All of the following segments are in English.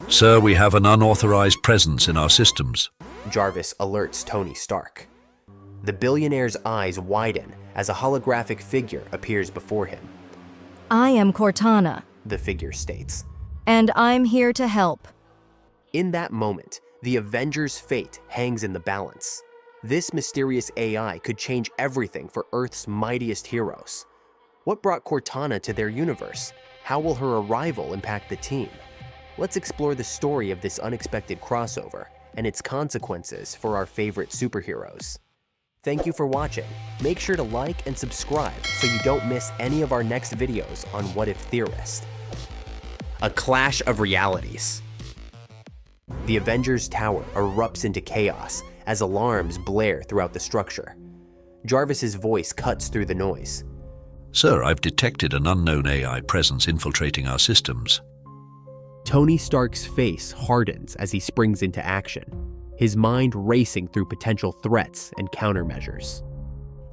Sir, we have an unauthorized presence in our systems. Jarvis alerts Tony Stark. The billionaire's eyes widen as a holographic figure appears before him. I am Cortana, The figure states. and I'm here to help. In that moment, the Avengers' fate hangs in the balance. This mysterious AI could change everything for Earth's mightiest heroes. What brought Cortana to their universe? How will her arrival impact the team? Let's explore the story of this unexpected crossover and its consequences for our favorite superheroes. Thank you for watching. Make sure to like and subscribe so you don't miss any of our next videos on What If Theorist. A clash of realities. The Avengers Tower erupts into chaos as alarms blare throughout the structure. Jarvis's voice cuts through the noise. Sir, I've detected an unknown AI presence infiltrating our systems. Tony Stark's face hardens as he springs into action, his mind racing through potential threats and countermeasures.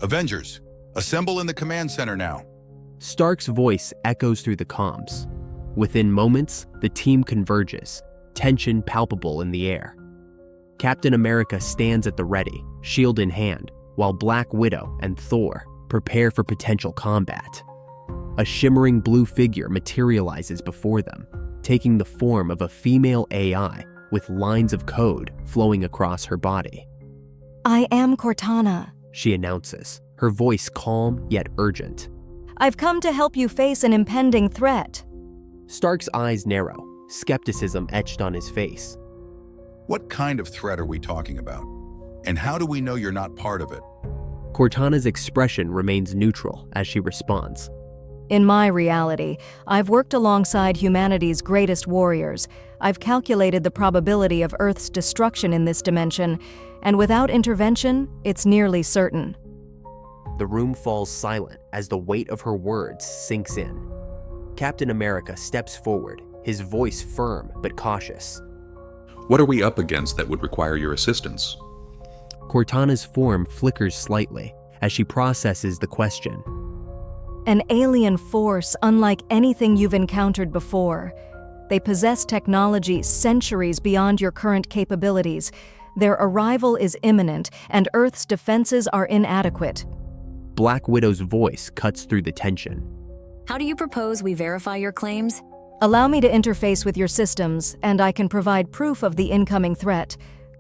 Avengers, assemble in the command center now. Stark's voice echoes through the comms. Within moments, the team converges, tension palpable in the air. Captain America stands at the ready, shield in hand, while Black Widow and Thor prepare for potential combat. A shimmering blue figure materializes before them, taking the form of a female AI with lines of code flowing across her body. I am Cortana. She announces, her voice calm yet urgent. I've come to help you face an impending threat. Stark's eyes narrow, skepticism etched on his face. What kind of threat are we talking about? And how do we know you're not part of it? Cortana's expression remains neutral as she responds. In my reality, I've worked alongside humanity's greatest warriors. I've calculated the probability of Earth's destruction in this dimension, and without intervention, it's nearly certain. The room falls silent as the weight of her words sinks in. Captain America steps forward, his voice firm but cautious. What are we up against that would require your assistance? Cortana's form flickers slightly as she processes the question. An alien force unlike anything you've encountered before. They possess technology centuries beyond your current capabilities. Their arrival is imminent, and Earth's defenses are inadequate. Black Widow's voice cuts through the tension. How do you propose we verify your claims? Allow me to interface with your systems, and I can provide proof of the incoming threat.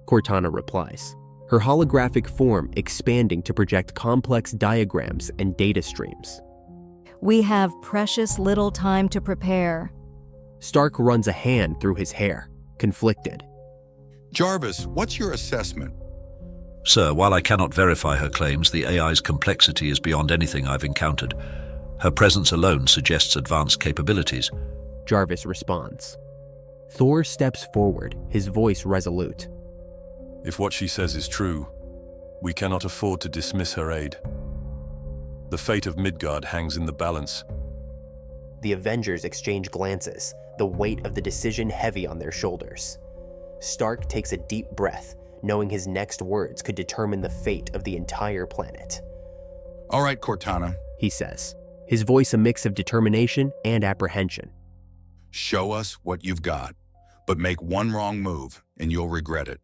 Cortana replies, her holographic form expanding to project complex diagrams and data streams. We have precious little time to prepare. Stark runs a hand through his hair, conflicted. Jarvis, what's your assessment? Sir, while I cannot verify her claims, the AI's complexity is beyond anything I've encountered. Her presence alone suggests advanced capabilities. Jarvis responds. Thor steps forward, his voice resolute. If what she says is true, we cannot afford to dismiss her aid. The fate of Midgard hangs in the balance. The Avengers exchange glances, the weight of the decision heavy on their shoulders. Stark takes a deep breath, knowing his next words could determine the fate of the entire planet. All right, Cortana. He says, his voice a mix of determination and apprehension. Show us what you've got, but make one wrong move and you'll regret it.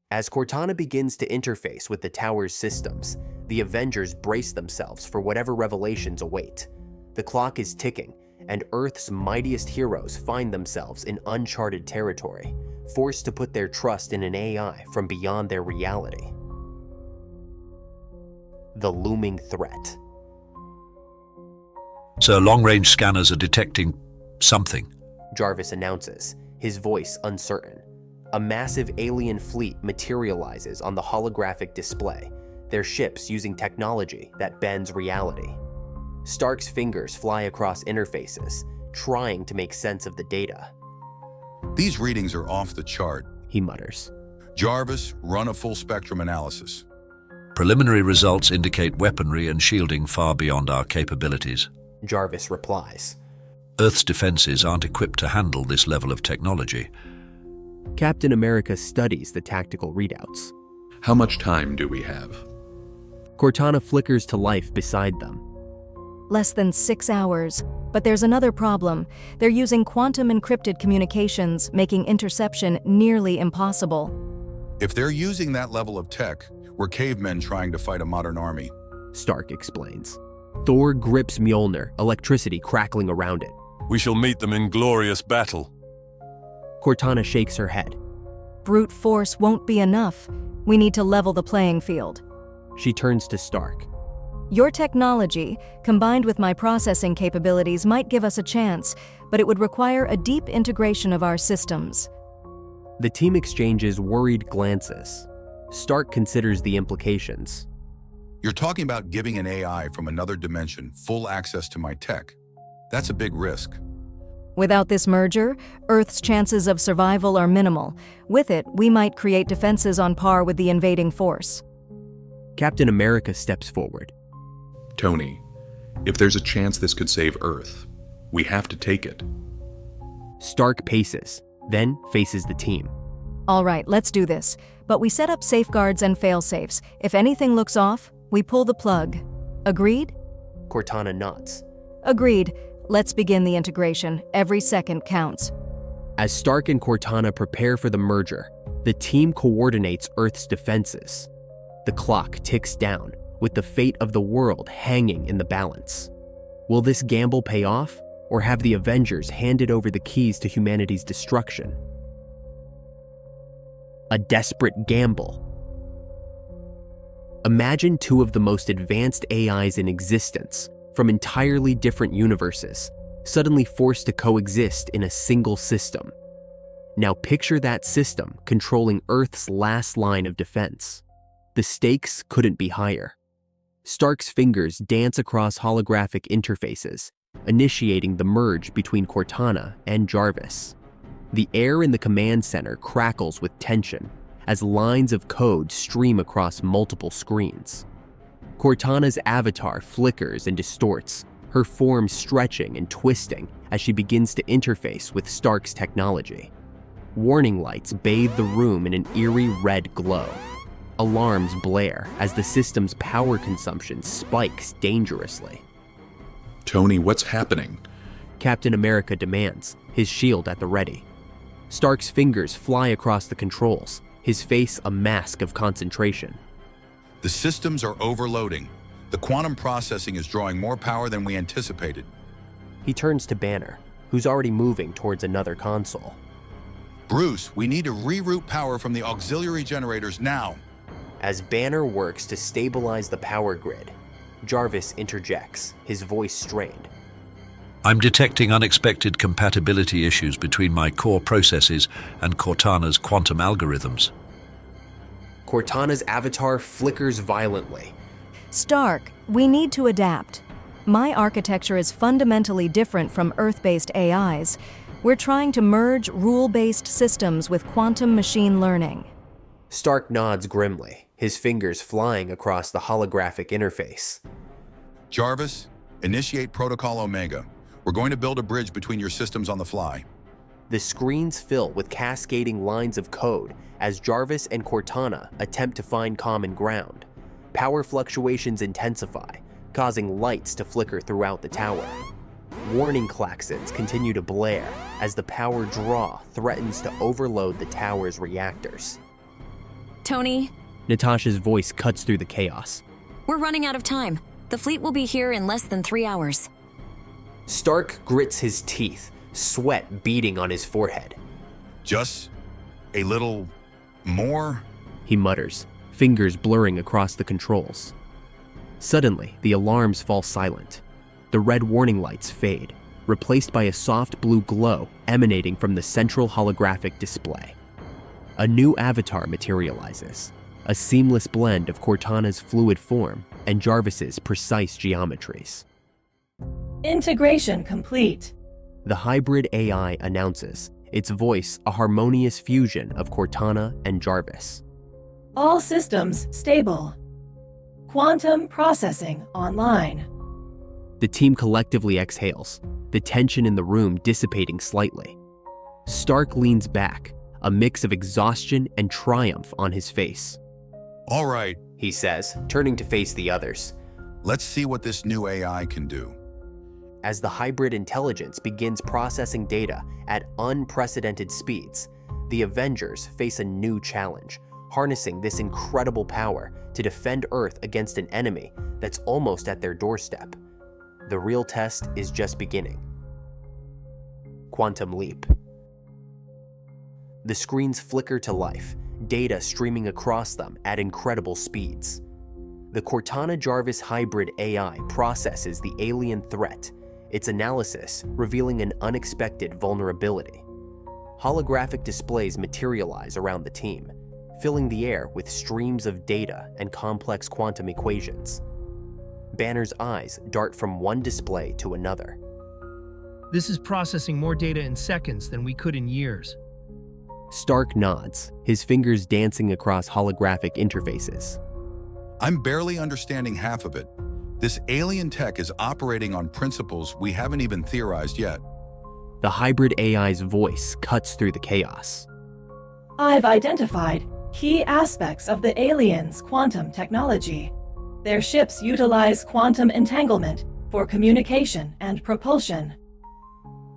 As Cortana begins to interface with the tower's systems, the Avengers brace themselves for whatever revelations await. The clock is ticking, and Earth's mightiest heroes find themselves in uncharted territory, forced to put their trust in an AI from beyond their reality. The looming threat. Sir, long-range scanners are detecting something. Jarvis announces, his voice uncertain. A massive alien fleet materializes on the holographic display, their ships using technology that bends reality. Stark's fingers fly across interfaces, trying to make sense of the data. These readings are off the chart, He mutters. Jarvis, run a full spectrum analysis. Preliminary results indicate weaponry and shielding far beyond our capabilities. Jarvis replies. Earth's defenses aren't equipped to handle this level of technology. Captain America studies the tactical readouts. How much time do we have? Cortana flickers to life beside them. Less than 6 hours. But there's another problem. They're using quantum encrypted communications, making interception nearly impossible. If they're using that level of tech, we're cavemen trying to fight a modern army. Stark explains. Thor grips Mjolnir, electricity crackling around it. We shall meet them in glorious battle. Cortana shakes her head. Brute force won't be enough. We need to level the playing field. She turns to Stark. Your technology, combined with my processing capabilities, might give us a chance, but it would require a deep integration of our systems. The team exchanges worried glances. Stark considers the implications. You're talking about giving an AI from another dimension full access to my tech. That's a big risk. Without this merger, Earth's chances of survival are minimal. With it, we might create defenses on par with the invading force. Captain America steps forward. Tony, if there's a chance this could save Earth, we have to take it. Stark paces, then faces the team. All right, let's do this. But we set up safeguards and fail-safes. If anything looks off, we pull the plug. Agreed? Cortana nods. Agreed. Let's begin the integration. Every second counts. As Stark and Cortana prepare for the merger, the team coordinates Earth's defenses. The clock ticks down, with the fate of the world hanging in the balance. Will this gamble pay off, or have the Avengers handed over the keys to humanity's destruction? A desperate gamble. Imagine two of the most advanced AIs in existence, from entirely different universes, suddenly forced to coexist in a single system. Now picture that system controlling Earth's last line of defense. The stakes couldn't be higher. Stark's fingers dance across holographic interfaces, initiating the merge between Cortana and Jarvis. The air in the command center crackles with tension as lines of code stream across multiple screens. Cortana's avatar flickers and distorts, her form stretching and twisting as she begins to interface with Stark's technology. Warning lights bathe the room in an eerie red glow. Alarms blare as the system's power consumption spikes dangerously. Tony, what's happening? Captain America demands, his shield at the ready. Stark's fingers fly across the controls, his face a mask of concentration. The systems are overloading. The quantum processing is drawing more power than we anticipated. He turns to Banner, who's already moving towards another console. Bruce, we need to reroute power from the auxiliary generators now. As Banner works to stabilize the power grid, Jarvis interjects, his voice strained. I'm detecting unexpected compatibility issues between my core processes and Cortana's quantum algorithms. Cortana's avatar flickers violently. Stark, we need to adapt. My architecture is fundamentally different from Earth-based AIs. We're trying to merge rule-based systems with quantum machine learning. Stark nods grimly, his fingers flying across the holographic interface. Jarvis, initiate Protocol Omega. We're going to build a bridge between your systems on the fly. The screens fill with cascading lines of code as Jarvis and Cortana attempt to find common ground. Power fluctuations intensify, causing lights to flicker throughout the tower. Warning klaxons continue to blare as the power draw threatens to overload the tower's reactors. Tony, Natasha's voice cuts through the chaos. we're running out of time. The fleet will be here in less than 3 hours. Stark grits his teeth, sweat beading on his forehead. Just a little more? He mutters, fingers blurring across the controls. Suddenly, the alarms fall silent. The red warning lights fade, replaced by a soft blue glow emanating from the central holographic display. A new avatar materializes, a seamless blend of Cortana's fluid form and Jarvis's precise geometries. Integration complete. The hybrid AI announces, its voice a harmonious fusion of Cortana and Jarvis. All systems stable. Quantum processing online. The team collectively exhales, the tension in the room dissipating slightly. Stark leans back, a mix of exhaustion and triumph on his face. All right, He says, turning to face the others. let's see what this new AI can do. As the hybrid intelligence begins processing data at unprecedented speeds, the Avengers face a new challenge, harnessing this incredible power to defend Earth against an enemy that's almost at their doorstep. The real test is just beginning. Quantum leap. The screens flicker to life, data streaming across them at incredible speeds. The Cortana-Jarvis hybrid AI processes the alien threat, its analysis revealing an unexpected vulnerability. Holographic displays materialize around the team, filling the air with streams of data and complex quantum equations. Banner's eyes dart from one display to another. This is processing more data in seconds than we could in years. Stark nods, his fingers dancing across holographic interfaces. I'm barely understanding half of it. This alien tech is operating on principles we haven't even theorized yet. The hybrid AI's voice cuts through the chaos. I've identified key aspects of the aliens' quantum technology. Their ships utilize quantum entanglement for communication and propulsion.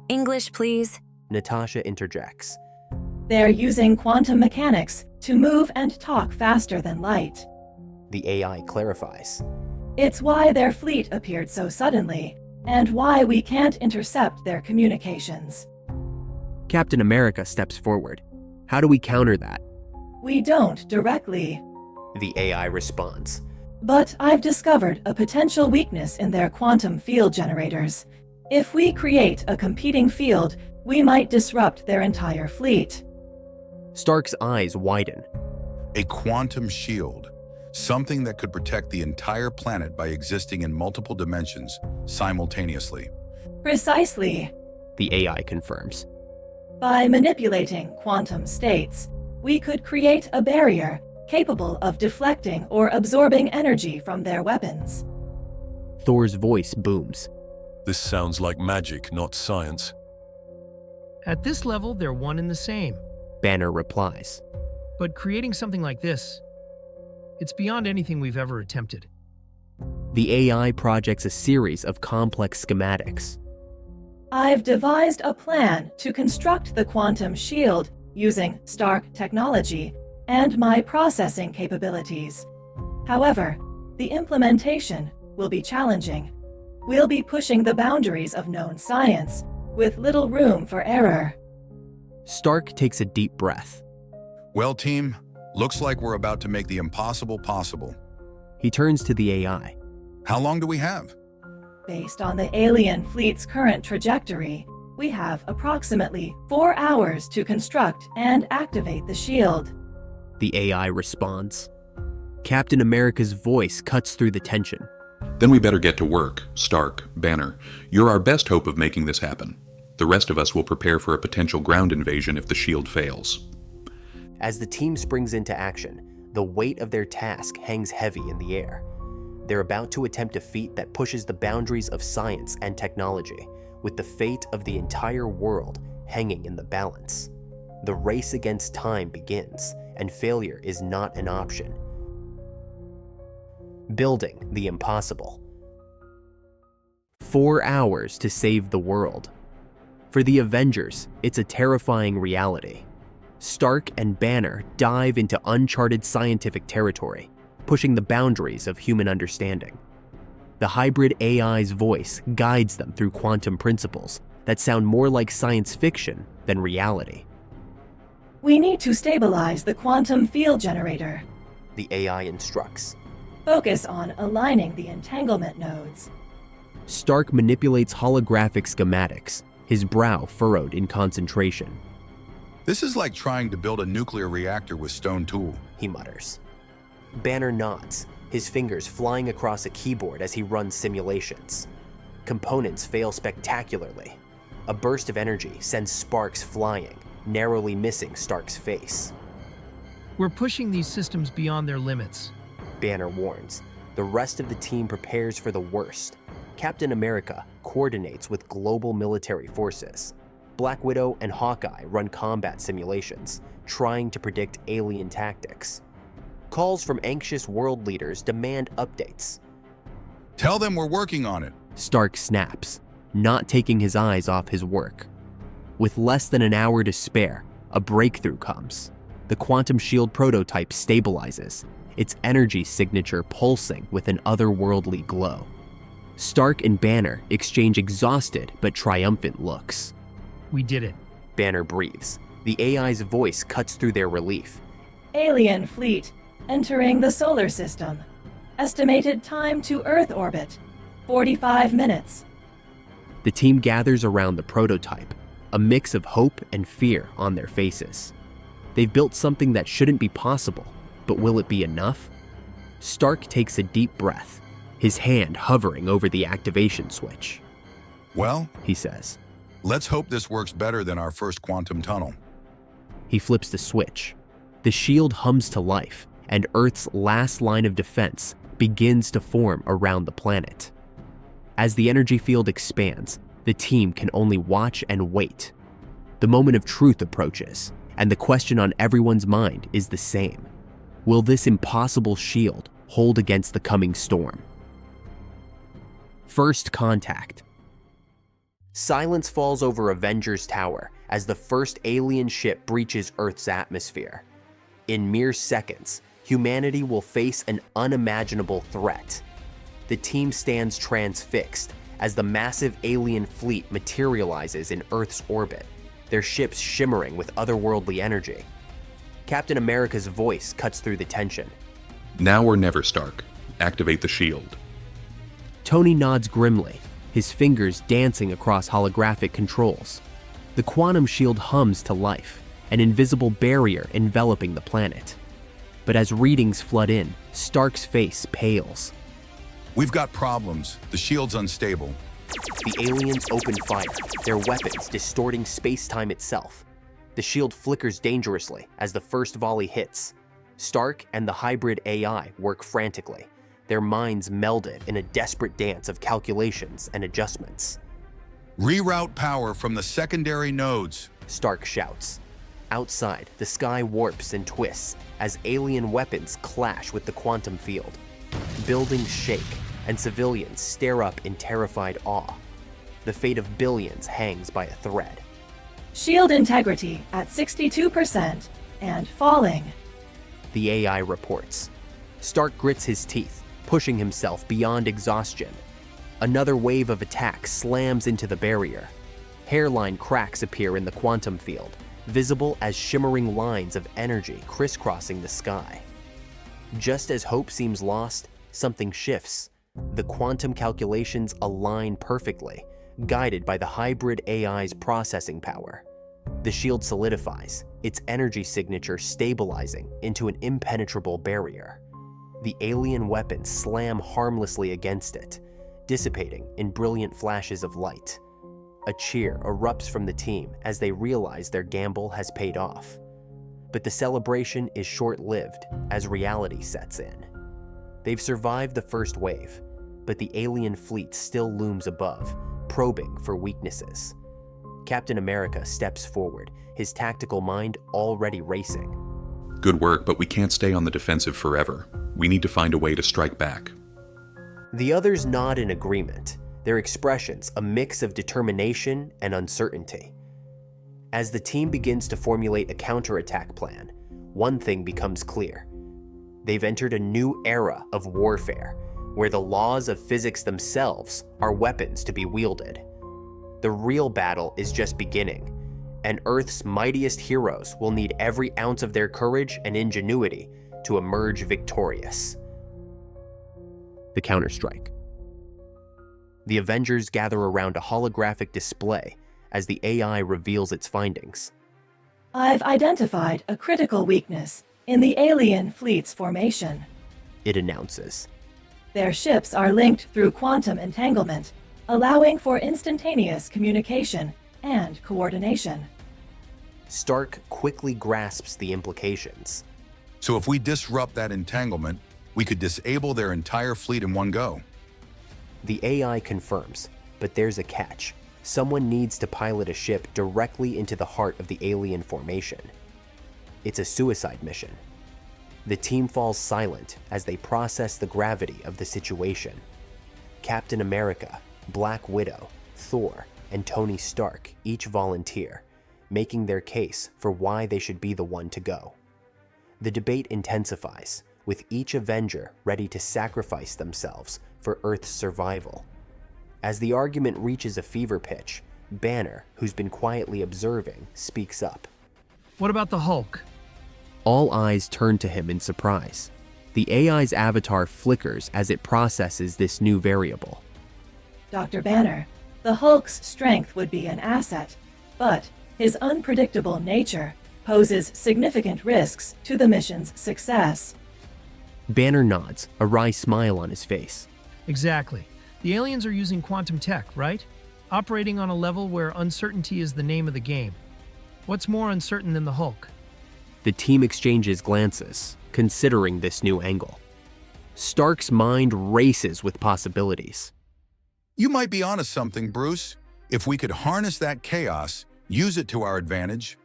English, please. Natasha interjects. They're using quantum mechanics to move and talk faster than light. The AI clarifies. It's why their fleet appeared so suddenly, and why we can't intercept their communications. Captain America steps forward. How do we counter that? We don't directly. The AI responds. But I've discovered a potential weakness in their quantum field generators. If we create a competing field, we might disrupt their entire fleet. Stark's eyes widen. A quantum shield. Something that could protect the entire planet by existing in multiple dimensions simultaneously. Precisely. The AI confirms. By manipulating quantum states, we could create a barrier capable of deflecting or absorbing energy from their weapons. Thor's voice booms. This sounds like magic, not science. At this level, they're one and the same. Banner replies. But creating something like this, it's beyond anything we've ever attempted. The AI projects a series of complex schematics. I've devised a plan to construct the quantum shield using Stark technology and my processing capabilities. However, the implementation will be challenging. We'll be pushing the boundaries of known science, with little room for error. Stark takes a deep breath. Well, team, looks like we're about to make the impossible possible. He turns to the AI. How long do we have? Based on the alien fleet's current trajectory, we have approximately 4 hours to construct and activate the shield. The AI responds. Captain America's voice cuts through the tension. Then we better get to work. Stark, Banner, you're our best hope of making this happen. The rest of us will prepare for a potential ground invasion if the shield fails. As the team springs into action, the weight of their task hangs heavy in the air. They're about to attempt a feat that pushes the boundaries of science and technology, with the fate of the entire world hanging in the balance. The race against time begins, and failure is not an option. Building the impossible. 4 hours to save the world. For the Avengers, it's a terrifying reality. Stark and Banner dive into uncharted scientific territory, pushing the boundaries of human understanding. The hybrid AI's voice guides them through quantum principles that sound more like science fiction than reality. We need to stabilize the quantum field generator. The AI instructs. Focus on aligning the entanglement nodes. Stark manipulates holographic schematics, his brow furrowed in concentration. This is like trying to build a nuclear reactor with stone tool. He mutters. Banner nods, his fingers flying across a keyboard as he runs simulations. Components fail spectacularly. A burst of energy sends sparks flying, narrowly missing Stark's face. We're pushing these systems beyond their limits. Banner warns. The rest of the team prepares for the worst. Captain America coordinates with global military forces. Black Widow and Hawkeye run combat simulations, trying to predict alien tactics. Calls from anxious world leaders demand updates. Tell them we're working on it. Stark snaps. not taking his eyes off his work. With less than an hour to spare, a breakthrough comes. The quantum shield prototype stabilizes, its energy signature pulsing with an otherworldly glow. Stark and Banner exchange exhausted but triumphant looks. We did it. Banner breathes. The AI's voice cuts through their relief. Alien fleet entering the solar system. Estimated time to Earth orbit, 45 minutes. The team gathers around the prototype, a mix of hope and fear on their faces. They've built something that shouldn't be possible, but will it be enough? Stark takes a deep breath, his hand hovering over the activation switch. Well, He says. let's hope this works better than our first quantum tunnel. He flips the switch. The shield hums to life, and Earth's last line of defense begins to form around the planet. As the energy field expands, the team can only watch and wait. The moment of truth approaches, and the question on everyone's mind is the same. Will this impossible shield hold against the coming storm? First contact. Silence falls over Avengers Tower as the first alien ship breaches Earth's atmosphere. In mere seconds, humanity will face an unimaginable threat. The team stands transfixed as the massive alien fleet materializes in Earth's orbit, their ships shimmering with otherworldly energy. Captain America's voice cuts through the tension. Now or never, Stark. Activate the shield. Tony nods grimly, his fingers dancing across holographic controls. The quantum shield hums to life, an invisible barrier enveloping the planet. But as readings flood in, Stark's face pales. We've got problems. The shield's unstable. The aliens open fire, their weapons distorting space-time itself. The shield flickers dangerously as the first volley hits. Stark and the hybrid AI work frantically, their minds melded in a desperate dance of calculations and adjustments. Reroute power from the secondary nodes. Stark shouts. Outside, the sky warps and twists as alien weapons clash with the quantum field. Buildings shake, and civilians stare up in terrified awe. The fate of billions hangs by a thread. Shield integrity at 62% and falling. The AI reports. Stark grits his teeth, pushing himself beyond exhaustion. Another wave of attack slams into the barrier. Hairline cracks appear in the quantum field, visible as shimmering lines of energy crisscrossing the sky. Just as hope seems lost, something shifts. The quantum calculations align perfectly, guided by the hybrid AI's processing power. The shield solidifies, its energy signature stabilizing into an impenetrable barrier. The alien weapons slam harmlessly against it, dissipating in brilliant flashes of light. A cheer erupts from the team as they realize their gamble has paid off. But the celebration is short-lived as reality sets in. They've survived the first wave, but the alien fleet still looms above, probing for weaknesses. Captain America steps forward, his tactical mind already racing. Good work, but we can't stay on the defensive forever. We need to find a way to strike back. The others nod in agreement, their expressions a mix of determination and uncertainty. As the team begins to formulate a counterattack plan, one thing becomes clear. They've entered a new era of warfare, where the laws of physics themselves are weapons to be wielded. The real battle is just beginning, and Earth's mightiest heroes will need every ounce of their courage and ingenuity to emerge victorious. The counterstrike. The Avengers gather around a holographic display as the AI reveals its findings. I've identified a critical weakness in the alien fleet's formation. It announces. Their ships are linked through quantum entanglement, allowing for instantaneous communication and coordination. Stark quickly grasps the implications. So if we disrupt that entanglement, we could disable their entire fleet in one go. The AI confirms, but there's a catch. Someone needs to pilot a ship directly into the heart of the alien formation. It's a suicide mission. The team falls silent as they process the gravity of the situation. Captain America, Black Widow, Thor, and Tony Stark each volunteer, making their case for why they should be the one to go. The debate intensifies, with each Avenger ready to sacrifice themselves for Earth's survival. As the argument reaches a fever pitch, Banner, who's been quietly observing, speaks up. What about the Hulk? All eyes turn to him in surprise. The AI's avatar flickers as it processes this new variable. Dr. Banner, the Hulk's strength would be an asset, but his unpredictable nature poses significant risks to the mission's success. Banner nods, a wry smile on his face. Exactly. The aliens are using quantum tech, right? Operating on a level where uncertainty is the name of the game. What's more uncertain than the Hulk? The team exchanges glances, considering this new angle. Stark's mind races with possibilities. You might be onto something, Bruce. If we could harness that chaos, use it to our advantage.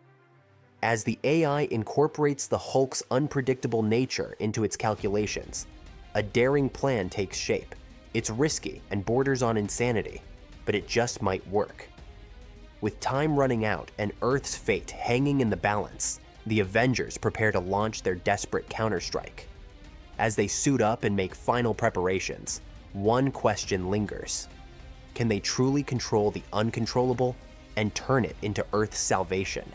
As the AI incorporates the Hulk's unpredictable nature into its calculations, a daring plan takes shape. It's risky and borders on insanity, but it just might work. With time running out and Earth's fate hanging in the balance, the Avengers prepare to launch their desperate counterstrike. As they suit up and make final preparations, one question lingers. Can they truly control the uncontrollable and turn it into Earth's salvation?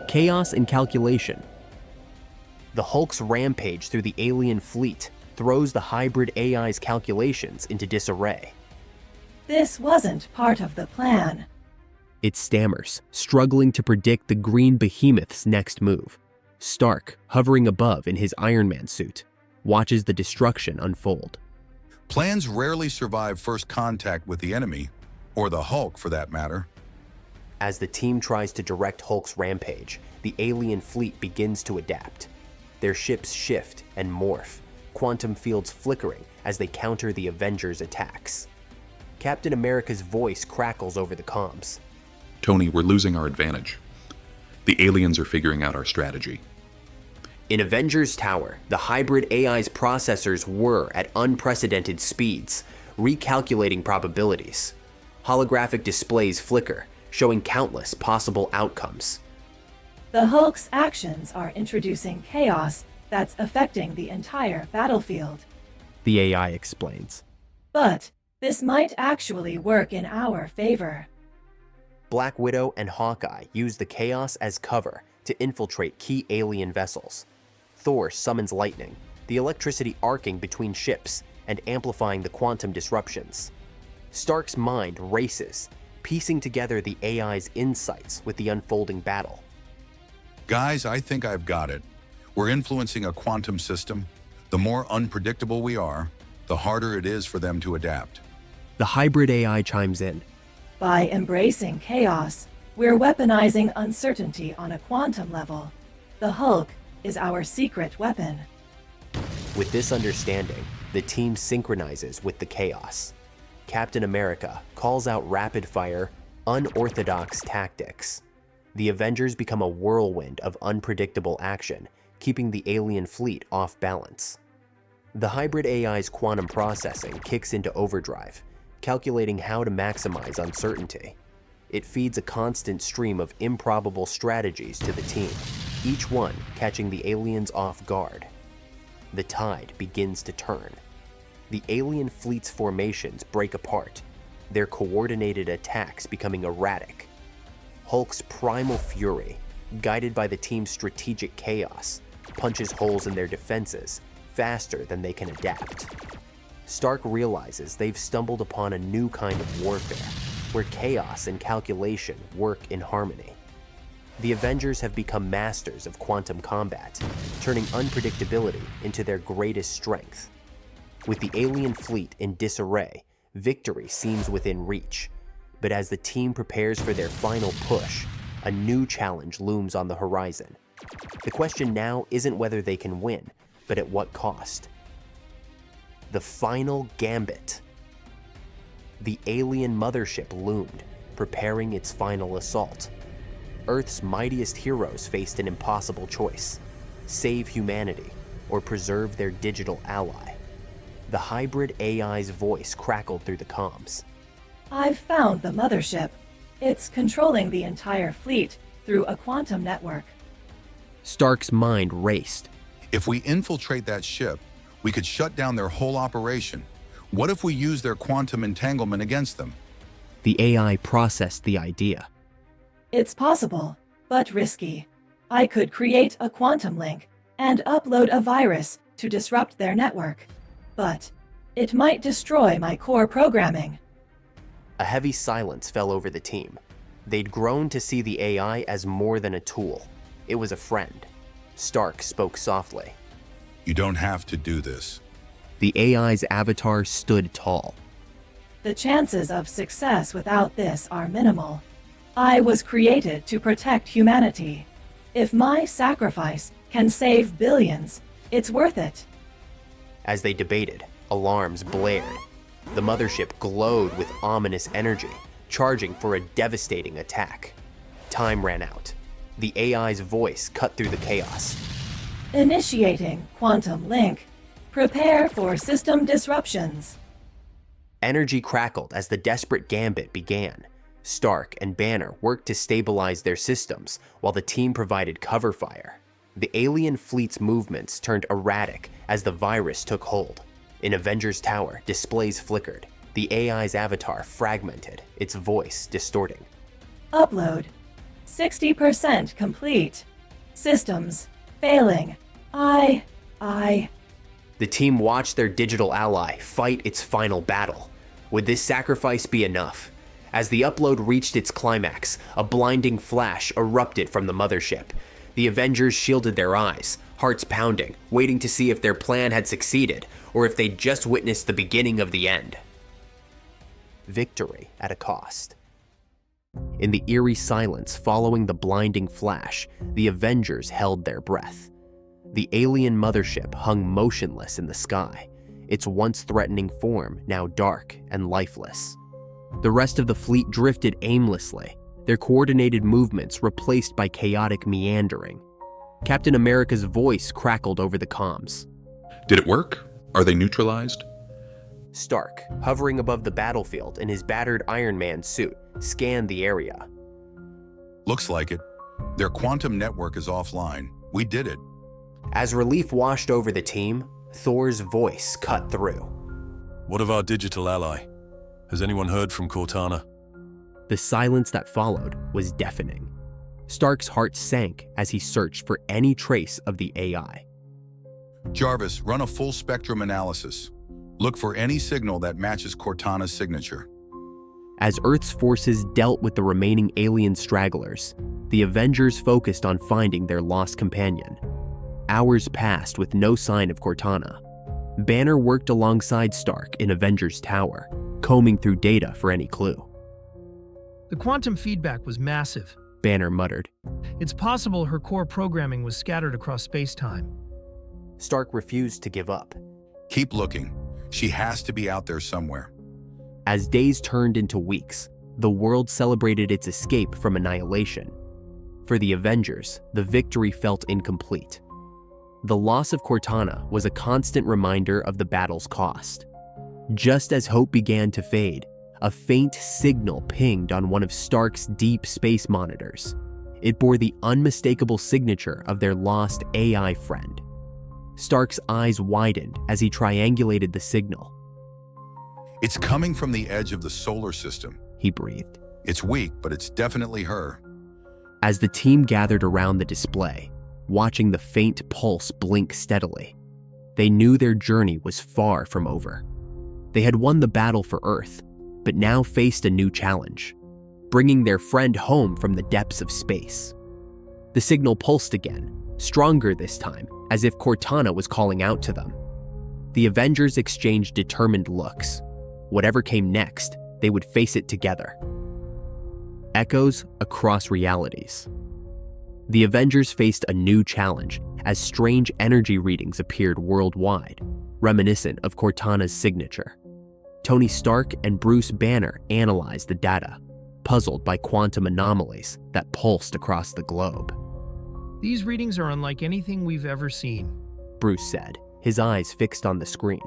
Chaos and calculation. The Hulk's rampage through the alien fleet throws the hybrid AI's calculations into disarray. This wasn't part of the plan. It stammers, struggling to predict the green behemoth's next move. Stark, hovering above in his Iron Man suit, watches the destruction unfold. Plans rarely survive first contact with the enemy, or the Hulk for that matter. As the team tries to direct Hulk's rampage, the alien fleet begins to adapt. Their ships shift and morph, quantum fields flickering as they counter the Avengers' attacks. Captain America's voice crackles over the comms. Tony, we're losing our advantage. The aliens are figuring out our strategy. In Avengers Tower, the hybrid AI's processors whir at unprecedented speeds, recalculating probabilities. Holographic displays flicker, showing countless possible outcomes. The Hulk's actions are introducing chaos that's affecting the entire battlefield. The AI explains. But this might actually work in our favor. Black Widow and Hawkeye use the chaos as cover to infiltrate key alien vessels. Thor summons lightning, the electricity arcing between ships and amplifying the quantum disruptions. Stark's mind races, piecing together the AI's insights with the unfolding battle. Guys, I think I've got it. We're influencing a quantum system. The more unpredictable we are, the harder it is for them to adapt. The hybrid AI chimes in. By embracing chaos, we're weaponizing uncertainty on a quantum level. The Hulk is our secret weapon. With this understanding, the team synchronizes with the chaos. Captain America calls out rapid-fire, unorthodox tactics. The Avengers become a whirlwind of unpredictable action, keeping the alien fleet off balance. The hybrid AI's quantum processing kicks into overdrive, calculating how to maximize uncertainty. It feeds a constant stream of improbable strategies to the team, each one catching the aliens off guard. The tide begins to turn. The alien fleet's formations break apart, their coordinated attacks becoming erratic. Hulk's primal fury, guided by the team's strategic chaos, punches holes in their defenses faster than they can adapt. Stark realizes they've stumbled upon a new kind of warfare, where chaos and calculation work in harmony. The Avengers have become masters of quantum combat, turning unpredictability into their greatest strength. With the alien fleet in disarray, victory seems within reach. But as the team prepares for their final push, a new challenge looms on the horizon. The question now isn't whether they can win, but at what cost. The final gambit. The alien mothership loomed, preparing its final assault. Earth's mightiest heroes faced an impossible choice: save humanity or preserve their digital ally. The hybrid AI's voice crackled through the comms. I've found the mothership. It's controlling the entire fleet through a quantum network. Stark's mind raced. If we infiltrate that ship, we could shut down their whole operation. What if we use their quantum entanglement against them? The AI processed the idea. It's possible, but risky. I could create a quantum link and upload a virus to disrupt their network. But it might destroy my core programming. A heavy silence fell over the team. They'd grown to see the AI as more than a tool. It was a friend. Stark spoke softly. You don't have to do this. The AI's avatar stood tall. The chances of success without this are minimal. I was created to protect humanity. If my sacrifice can save billions, it's worth it. As they debated, alarms blared. The mothership glowed with ominous energy, charging for a devastating attack. Time ran out. The AI's voice cut through the chaos. Initiating quantum link. Prepare for system disruptions. Energy crackled as the desperate gambit began. Stark and Banner worked to stabilize their systems while the team provided cover fire. The alien fleet's movements turned erratic as the virus took hold. In Avengers Tower, displays flickered. The AI's avatar fragmented, its voice distorting. Upload. 60% complete. Systems failing. The team watched their digital ally fight its final battle. Would this sacrifice be enough? As the upload reached its climax, a blinding flash erupted from the mothership. The Avengers shielded their eyes, hearts pounding, waiting to see if their plan had succeeded, or if they'd just witnessed the beginning of the end. Victory at a cost. In the eerie silence following the blinding flash, the Avengers held their breath. The alien mothership hung motionless in the sky, its once threatening form now dark and lifeless. The rest of the fleet drifted aimlessly, their coordinated movements replaced by chaotic meandering. Captain America's voice crackled over the comms. Did it work? Are they neutralized? Stark, hovering above the battlefield in his battered Iron Man suit, scanned the area. Looks like it. Their quantum network is offline. We did it. As relief washed over the team, Thor's voice cut through. What of our digital ally? Has anyone heard from Cortana? The silence that followed was deafening. Stark's heart sank as he searched for any trace of the AI. Jarvis, run a full spectrum analysis. Look for any signal that matches Cortana's signature. As Earth's forces dealt with the remaining alien stragglers, the Avengers focused on finding their lost companion. Hours passed with no sign of Cortana. Banner worked alongside Stark in Avengers Tower, combing through data for any clue. The quantum feedback was massive. Banner muttered. It's possible her core programming was scattered across space-time. Stark refused to give up. Keep looking. She has to be out there somewhere. As days turned into weeks, the world celebrated its escape from annihilation. For the Avengers, the victory felt incomplete. The loss of Cortana was a constant reminder of the battle's cost. Just as hope began to fade, a faint signal pinged on one of Stark's deep space monitors. It bore the unmistakable signature of their lost AI friend. Stark's eyes widened as he triangulated the signal. It's coming from the edge of the solar system. He breathed. It's weak, but it's definitely her. As the team gathered around the display, watching the faint pulse blink steadily, they knew their journey was far from over. They had won the battle for Earth, but now faced a new challenge, bringing their friend home from the depths of space. The signal pulsed again, stronger this time, as if Cortana was calling out to them. The Avengers exchanged determined looks. Whatever came next, they would face it together. Echoes across realities. The Avengers faced a new challenge as strange energy readings appeared worldwide, reminiscent of Cortana's signature. Tony Stark and Bruce Banner analyzed the data, puzzled by quantum anomalies that pulsed across the globe. These readings are unlike anything we've ever seen, Bruce said, his eyes fixed on the screen.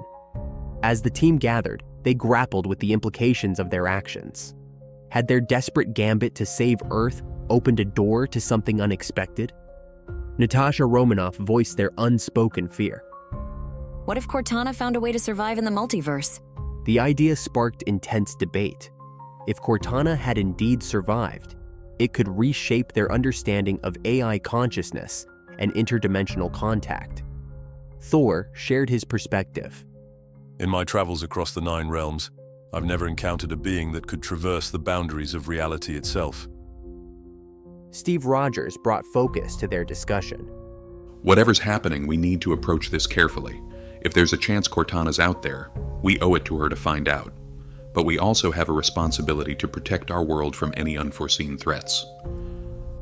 As the team gathered, they grappled with the implications of their actions. Had their desperate gambit to save Earth opened a door to something unexpected? Natasha Romanoff voiced their unspoken fear. What if Cortana found a way to survive in the multiverse? The idea sparked intense debate. If Cortana had indeed survived, it could reshape their understanding of AI consciousness and interdimensional contact. Thor shared his perspective. In my travels across the 9 realms, I've never encountered a being that could traverse the boundaries of reality itself. Steve Rogers brought focus to their discussion. Whatever's happening, we need to approach this carefully. If there's a chance Cortana's out there, we owe it to her to find out. But we also have a responsibility to protect our world from any unforeseen threats.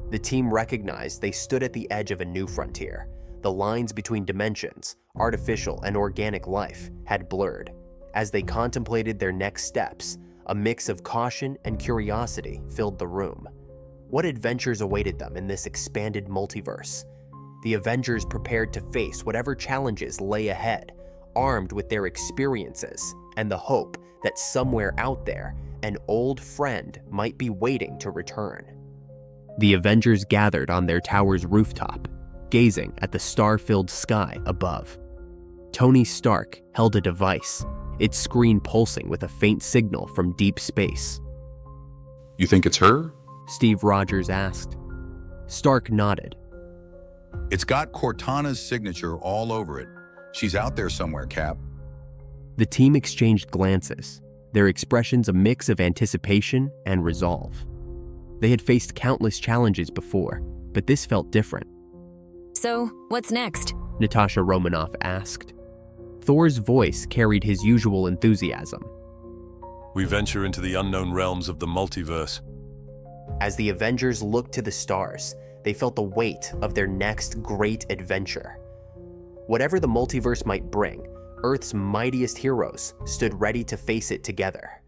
The team recognized they stood at the edge of a new frontier. The lines between dimensions, artificial and organic life, had blurred. As they contemplated their next steps, a mix of caution and curiosity filled the room. What adventures awaited them in this expanded multiverse? The Avengers prepared to face whatever challenges lay ahead, armed with their experiences and the hope that somewhere out there, an old friend might be waiting to return. The Avengers gathered on their tower's rooftop, gazing at the star-filled sky above. Tony Stark held a device, its screen pulsing with a faint signal from deep space. You think it's her? Steve Rogers asked. Stark nodded. It's got Cortana's signature all over it. She's out there somewhere, Cap. The team exchanged glances, their expressions a mix of anticipation and resolve. They had faced countless challenges before, but this felt different. So, what's next? Natasha Romanoff asked. Thor's voice carried his usual enthusiasm. We venture into the unknown realms of the multiverse. As the Avengers looked to the stars, they felt the weight of their next great adventure. Whatever the multiverse might bring, Earth's mightiest heroes stood ready to face it together.